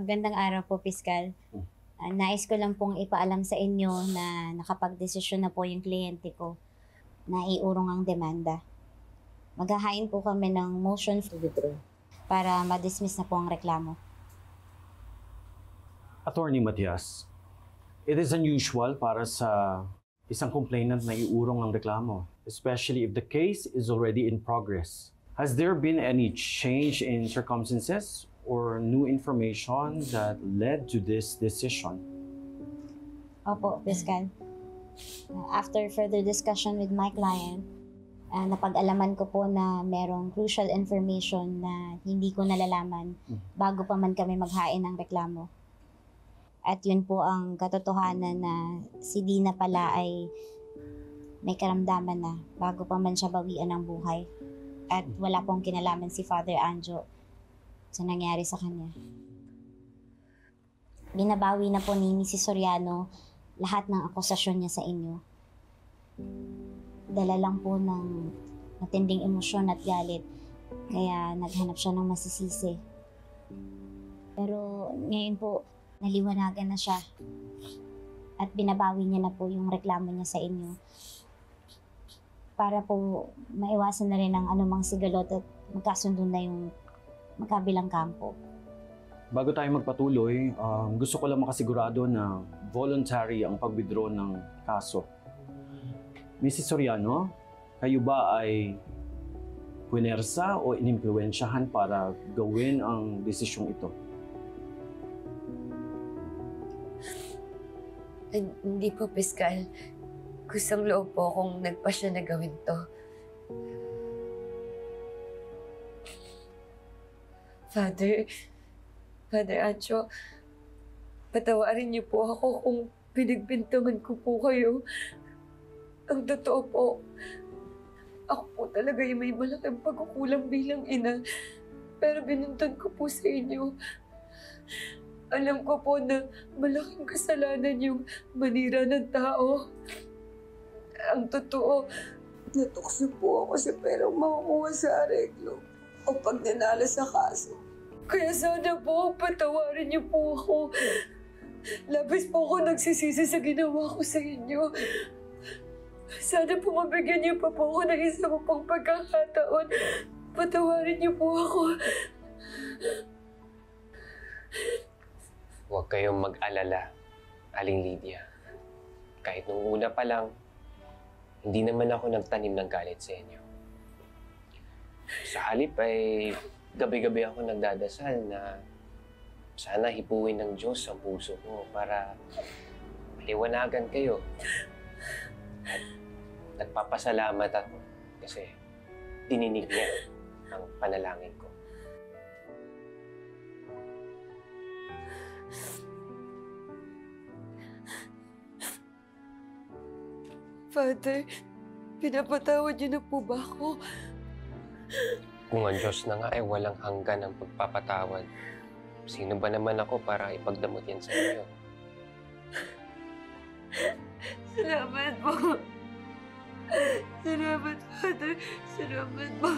Magandang araw po, Piskal. Nais ko lang pong ipaalam sa inyo na nakapagdesisyon na po yung kliyente ko na iurong ang demanda. Maghahain po kami ng motion to withdraw para ma-dismiss na po ang reklamo. Attorney Matias, it is unusual para sa isang complainant na iurong ang reklamo, especially if the case is already in progress. Has there been any change in circumstances or new information that led to this decision? Opo, Piskal. After further discussion with my client, napag-alaman ko po na merong crucial information na hindi ko nalalaman bago pa man kami maghain ng reklamo. At yun po ang katotohanan na si Dina pala ay may karamdaman na bago pa man siya bawian ng buhay. At wala pong kinalaman si Father Anjo sa nangyari sa kanya. Binabawi na po ni Mrs. Soriano lahat ng akusasyon niya sa inyo. Dala lang po ng matinding emosyon at galit, kaya naghanap siya ng masisisi. Pero ngayon po, naliwanagan na siya at binabawi niya na po yung reklamo niya sa inyo para po maiwasan na rin ang anumang sigalot at magkasundo na yung magkabilang kampo. Bago tayo magpatuloy, gusto ko lang makasigurado na voluntary ang pag-withdraw ng kaso. Mrs. Soriano, kayo ba ay puwersa o inimpluwensyahan para gawin ang desisyong ito? Hindi po, Piskal. Kusang loob po akong nagpasya na gawin to. Father Anjo, patawarin niyo po ako kung pinagbintangan ko po kayo. Ang totoo po, ako po talaga yung may malaking pagkukulang bilang ina. Pero binuntan ko po sa inyo. Alam ko po na malaking kasalanan yung manira ng tao. Ang totoo, natukso po ako sa perang makukuha sa areglo o pag nanalo sa kaso. Kaya sana po, patawarin niyo po ako. Labis po ako nagsisisi sa ginawa ko sa inyo. Sana po mabigyan niyo pa po ako ng isa mo pang pagkakataon. Patawarin niyo po ako. Huwag kayong mag-alala, Aling Lydia. Kahit nung una pa lang, hindi naman ako nagtanim ng galit sa inyo. Sa halip ay gabi-gabi ako nagdadasal na sana hipuin ng Diyos ang puso ko para maliwanagan kayo. At nagpapasalamat ako kasi dininig niya ang panalangin ko. Father, pinapatawad niyo na po ba ako? Kung ang Diyos na nga ay walang hanggan ang pagpapatawad, sino ba naman ako para ipagdamot yan sa inyo? Salamat po. Salamat, Father. Salamat po.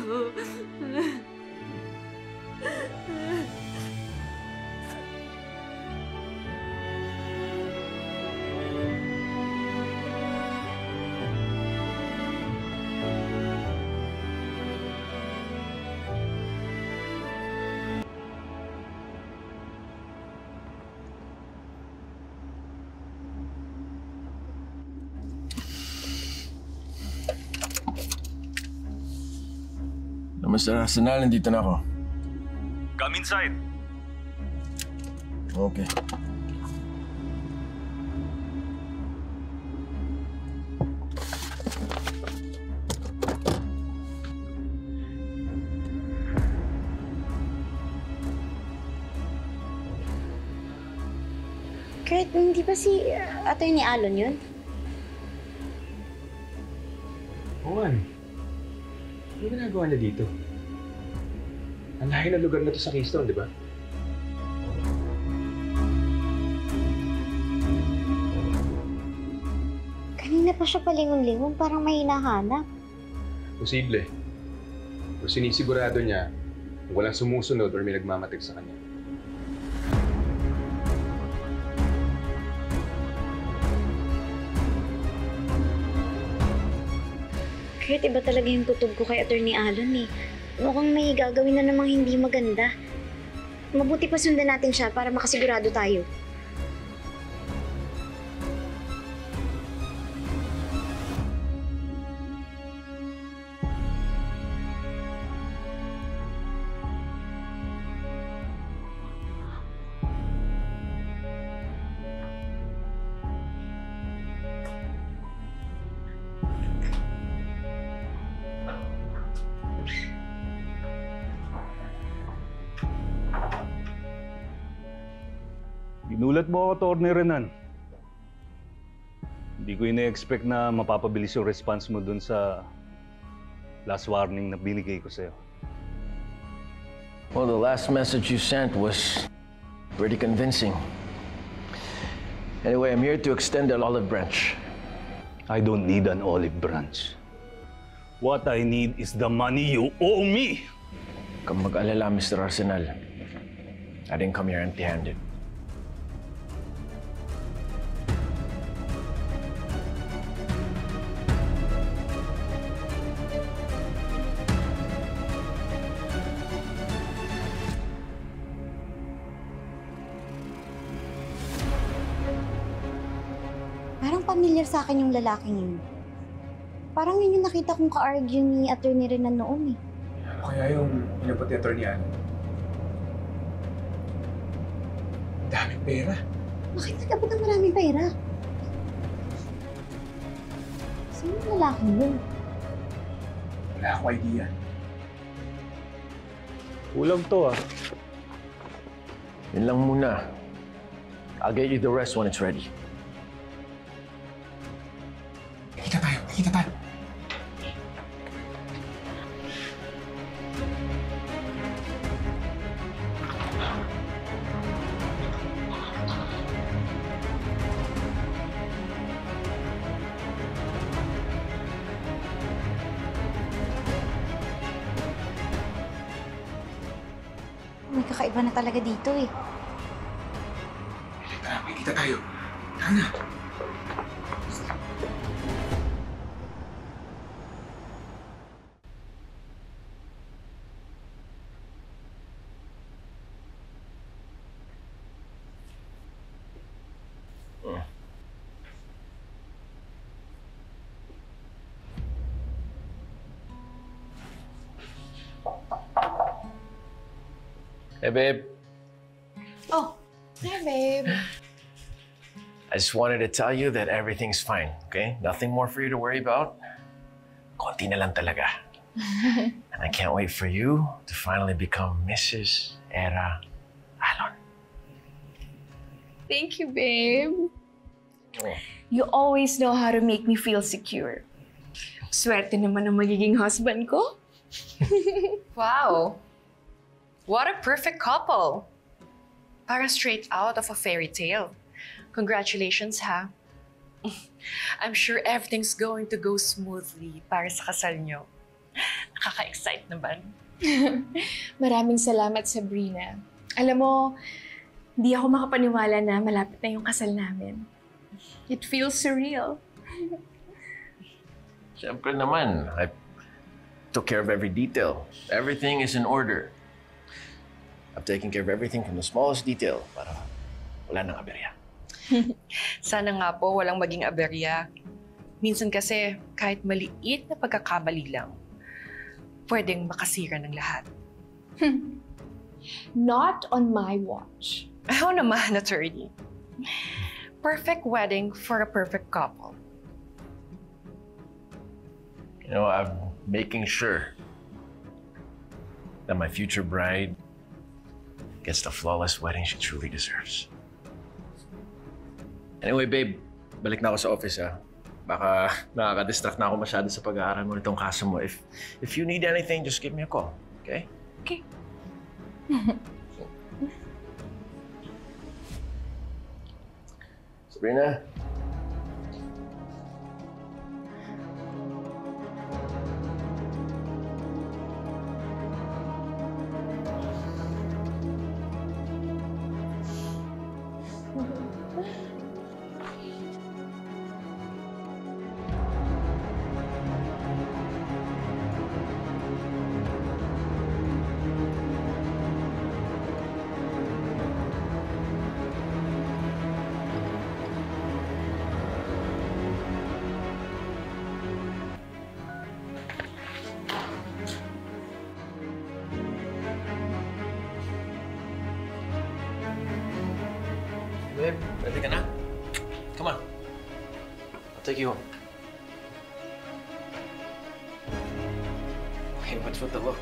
Kamusta, Arsenal? Nandito na ako. Come inside. Okay. Kurt, hindi ba si Atty. Alon yun? Juan, ano ginagawa niya dito? Ang layo ng lugar na to sa Keystone, di ba? Kanina pa siya palingon-lingon, parang may hinahanap. Posible. Pero sinisigurado niya kung walang sumusunod or may nagmamatig sa kanya. Kurt, iba talaga yung kutob ko kay Attorney Alon eh. Mukhang may gagawin na namang hindi maganda. Mabuti pa sundan natin siya para makasigurado tayo. Ginulat mo ako, Atty. Renan. Hindi ko ina-expect na mapapabilis yung response mo dun sa last warning na binigay ko sa'yo. Well, the last message you sent was pretty convincing. Anyway, I'm here to extend the olive branch. I don't need an olive branch. What I need is the money you owe me! Huwag kang mag-alala, Mr. Arsenal. I didn't come here empty-handed. Parang familiar sa akin yung lalaking yun. Parang yun yung nakita kong ka-argue ni Attorney Renan noon eh. Ano kaya yung inabot ni Atty. Allen? Daming pera. Bakit nag-abot ng maraming pera? Sino yung lalaking yun? Wala akong idea. Kulang to ah. Yun lang muna. I'll get you the rest when it's ready. Kita tayo, kita tayo. May kakaiba na talaga dito eh. Tara, may kita tayo. Tara na. Hey, babe. Oh, hi, babe. I just wanted to tell you that everything's fine, okay? Nothing more for you to worry about. Konti na lang talaga. And I can't wait for you to finally become Mrs. Era Alon. Thank you, babe. Oh. You always know how to make me feel secure. Swerte naman ang magiging husband ko. Wow! What a perfect couple! Parang straight out of a fairy tale. Congratulations, ha? I'm sure everything's going to go smoothly para sa kasal nyo. Nakaka-excite naman. Maraming salamat, Sabrina. Alam mo, hindi ako makapaniwala na malapit na yung kasal namin. It feels surreal. Siyempre naman, I took care of every detail. Everything is in order. I've taken care of everything from the smallest detail para wala nang aberya. Sana nga po walang maging aberya. Minsan kasi kahit maliit na pagkakamali lang, pwedeng makasira ng lahat. Not on my watch. Ayaw naman, attorney. Perfect wedding for a perfect couple. You know, I'm making sure that my future bride gets the flawless wedding she truly deserves. Anyway, babe, balik na ako sa office, ha? Baka nakaka-distract na ako masyado sa pag-aaral mo nitong kaso mo. If you need anything, just give me a call, okay? Okay. Sabrina? Babe, ready ka na? Come on. I'll take you home. Okay, what's with the look?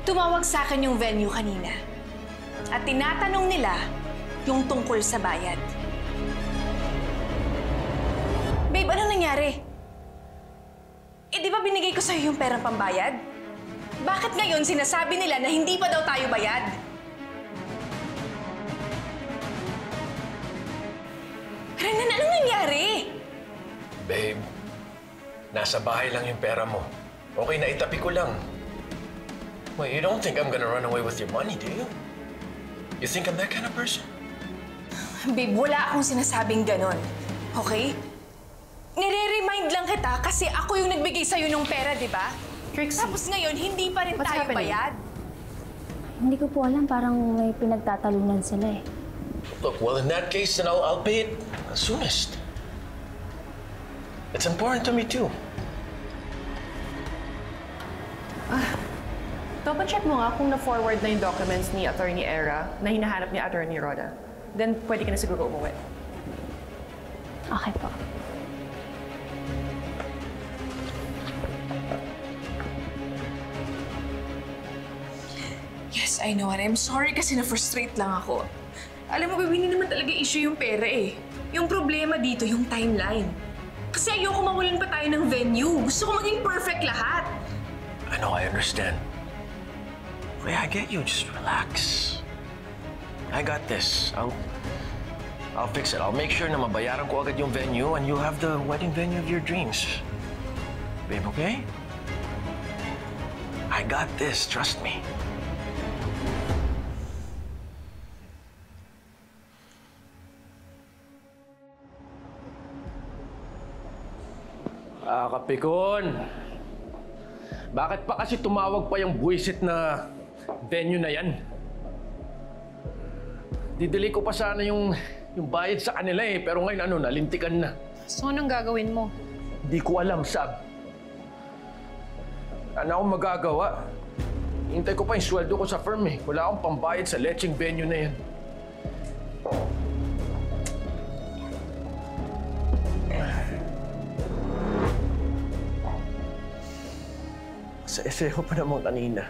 Tumawag sa akin yung venue kanina. At tinatanong nila yung tungkol sa bayad. Babe, ano nangyari? Eh, di ba binigay ko sa'yo yung perang pambayad? Bakit ngayon sinasabi nila na hindi pa daw tayo bayad? Renan, anong nangyari? Babe, nasa bahay lang yung pera mo. Okay na itabi ko lang. Wait, you don't think I'm gonna run away with your money, do you? You think I'm that kind of person? Babe, wala akong sinasabing ganon. Okay? Nire-remind lang kita kasi ako yung nagbigay sa'yo ng pera, di ba? Trixie, Tapos ngayon, hindi pa rin what's tayo happening? bayad. Hindi ko po alam, parang may pinagtatalunan sila eh. Look, well, in that case, then I'll pay it as soonest. It's important to me, too. double check mo nga kung na-forward na yung documents ni Attorney Era na hinahanap ni Attorney Rhoda. Then, pwede ka na siguro umuwi. Okay po. Yes, I know. And I'm sorry kasi na-frustrate lang ako. Alam mo, babe, hindi naman talaga issue yung pera eh. Yung problema dito, yung timeline. Kasi ayoko mawalan pa tayo ng venue. Gusto ko maging perfect lahat. I know, I understand. Okay, I get you. Just relax. I got this. I'll fix it. I'll make sure na mabayaran ko agad yung venue and you'll have the wedding venue of your dreams. Babe, okay? I got this. Trust me. Kapikon! Bakit pa kasi tumawag pa yung buwisit na venue na yan? Didili ko pa sana yung bayad sa kanila eh, pero ngayon nalintikan na. So, anong gagawin mo? Hindi ko alam, Sab. Ano akong magagawa? Hintay ko pa yung sweldo ko sa firm eh. Wala akong pambayad sa lecheng venue na yan. Sa essay ko pa naman kanina.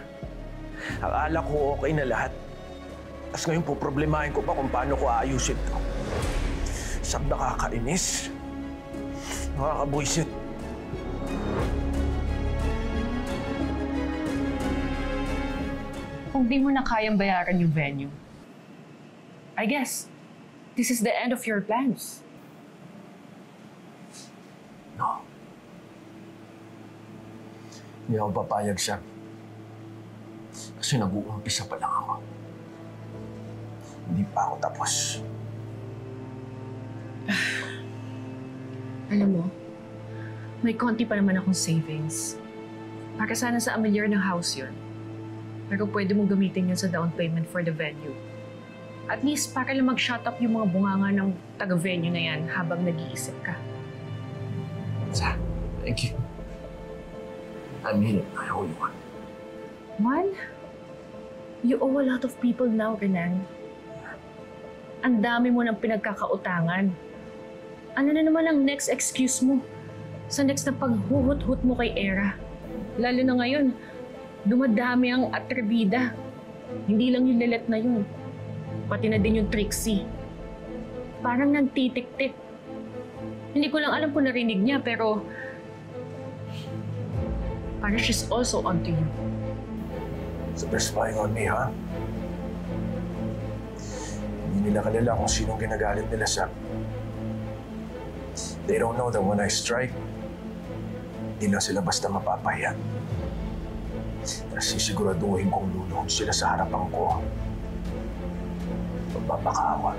Akala ko okay na lahat. Tapos ngayon po, problemahin ko pa kung paano ko aayusin to. Sab, nakakainis. Nakakabuisit. Kung di mo na kayang bayaran yung venue, I guess, this is the end of your plans. No. Hindi ako papayag siya. Kasi nag-uumpisa pa lang ako. Hindi pa ako tapos. Alam mo, may konti pa naman akong savings. Para sana sa amilyar ng house yun. Pero pwede mong gamitin yun sa down payment for the venue. At least para lang mag-shut up yung mga bunganga ng taga-venue na yan habang nag-iisip ka. Sa, thank you. I mean it. I owe you one. One? You owe a lot of people now, Renan. Ang dami mo ng pinagkakautangan. Ano na naman ang next excuse mo sa next na paghuhut-hut mo kay Era? Lalo na ngayon, dumadami ang atribida. Hindi lang yung Lilet na yun. Pati na din yung Trixie. Parang nagtitik-tik. Hindi ko lang alam kung narinig niya, pero parang she's also onto you. So they're spying on me, huh? Hindi nila kalala kung sinong ginagalit nila sa... They don't know that when I strike, hindi lang sila basta mapapahiya. Kasi siguraduhin kong luluhod sila sa harapan ko. Magpapakawan.